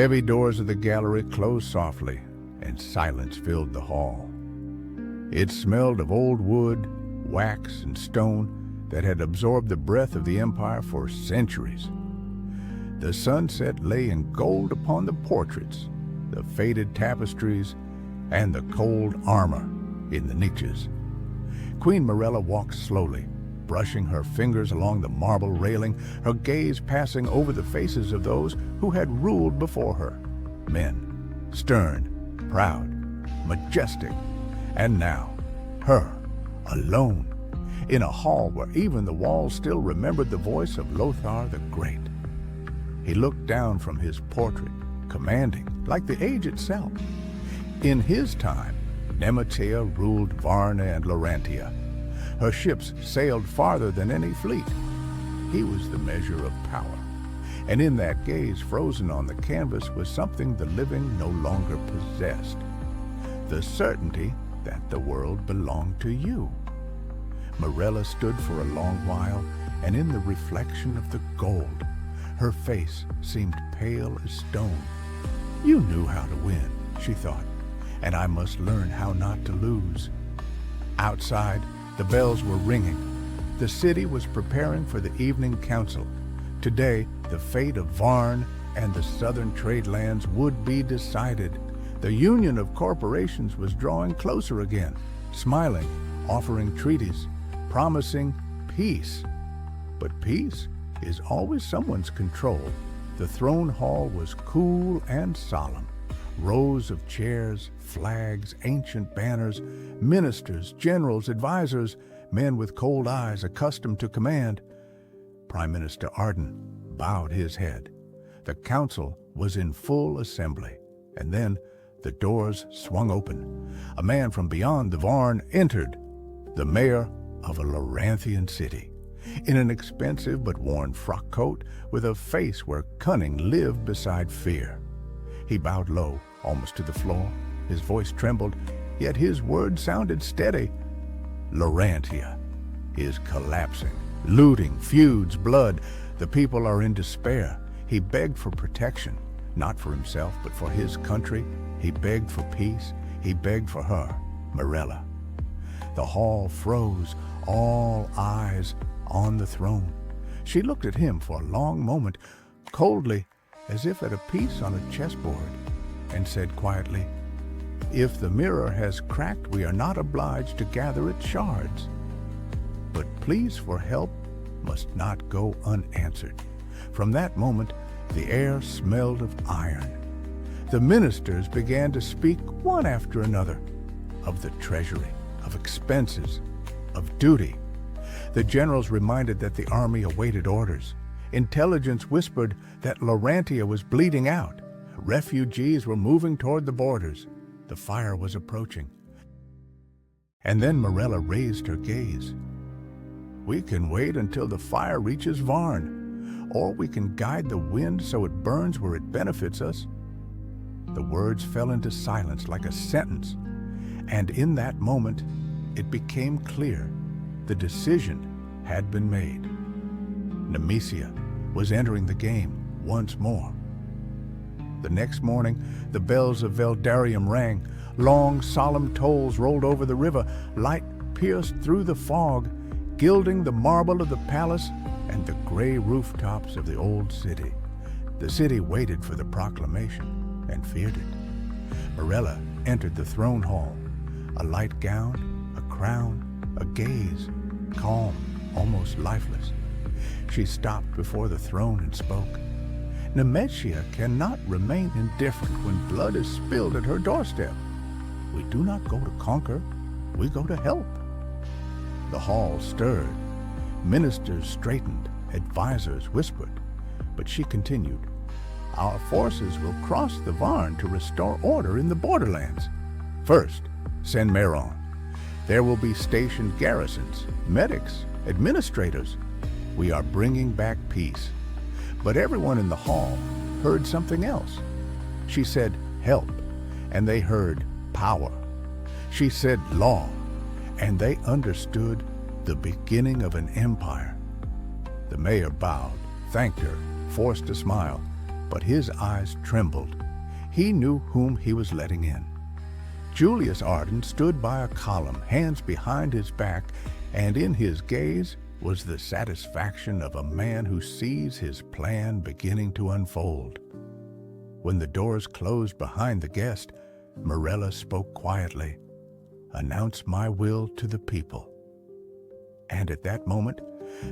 heavy doors of the gallery closed softly, and silence filled the hall. It smelled of old wood, wax, and stone that had absorbed the breath of the empire for centuries. The sunset lay in gold upon the portraits, the faded tapestries, and the cold armor in the niches. Queen Mirella walked slowly, brushing her fingers along the marble railing, her gaze passing over the faces of those who had ruled before her. Men, stern, proud, majestic, and now, her, alone, in a hall where even the walls still remembered the voice of Lothar the Great. He looked down from his portrait, commanding, like the age itself. In his time, Nimecea ruled Varna and Lorantia. Her ships sailed farther than any fleet. He was the measure of power, and in that gaze frozen on the canvas was something the living no longer possessed: the certainty that the world belonged to you. Mirella stood for a long while, and in the reflection of the gold, her face seemed pale as stone. You knew how to win, she thought, and I must learn how not to lose. Outside, the bells were ringing. The city was preparing for the evening council. Today, the fate of Varn and the southern trade lands would be decided. The union of corporations was drawing closer again, smiling, offering treaties, promising peace. But peace is always someone's control. The throne hall was cool and solemn. Rows of chairs, flags, ancient banners, ministers, generals, advisors, men with cold eyes accustomed to command. Prime Minister Arden bowed his head. The council was in full assembly, and then the doors swung open. A man from beyond the Varn entered, the mayor of a Loranthian city, in an expensive but worn frock coat with a face where cunning lived beside fear. He bowed low, almost to the floor. His voice trembled, yet his words sounded steady. Lorantia is collapsing. Looting, feuds, blood. The people are in despair. He begged for protection, not for himself, but for his country. He begged for peace. He begged for her, Mirella. The hall froze, all eyes on the throne. She looked at him for a long moment, coldly, as if at a piece on a chessboard, and said quietly, "If the mirror has cracked, we are not obliged to gather its shards. But pleas for help must not go unanswered." From that moment, the air smelled of iron. The ministers began to speak one after another, of the treasury, of expenses, of duty. The generals reminded that the army awaited orders. Intelligence whispered that Lorantia was bleeding out. Refugees were moving toward the borders. The fire was approaching. And then Mirella raised her gaze. "We can wait until the fire reaches Varn, or we can guide the wind so it burns where it benefits us." The words fell into silence like a sentence, and in that moment, it became clear the decision had been made. Nimecea was entering the game once more. The next morning, the bells of Veldarium rang. Long, solemn tolls rolled over the river. Light pierced through the fog, gilding the marble of the palace and the gray rooftops of the old city. The city waited for the proclamation and feared it. Mirella entered the throne hall, a light gown, a crown, a gaze, calm, almost lifeless. She stopped before the throne and spoke. "Nimecea cannot remain indifferent when blood is spilled at her doorstep. We do not go to conquer, we go to help." The hall stirred. Ministers straightened, advisors whispered. But she continued, "Our forces will cross the Varn to restore order in the borderlands. First, send Meron. There will be stationed garrisons, medics, administrators. We are bringing back peace." But everyone in the hall heard something else. She said help, and they heard power. She said law, and they understood the beginning of an empire. The mayor bowed, thanked her, forced a smile. but his eyes trembled. He knew whom he was letting in. Julius Arden stood by a column, hands behind his back, and in his gaze was the satisfaction of a man who sees his plan beginning to unfold. When the doors closed behind the guest, Mirella spoke quietly, "Announce my will to the people." And at that moment,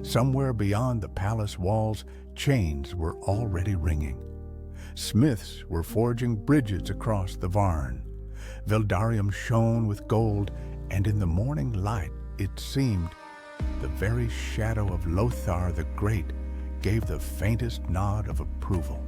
somewhere beyond the palace walls, chains were already ringing. Smiths were forging bridges across the Varn. Veldarium shone with gold, and in the morning light it seemed the very shadow of Lothar the Great gave the faintest nod of approval.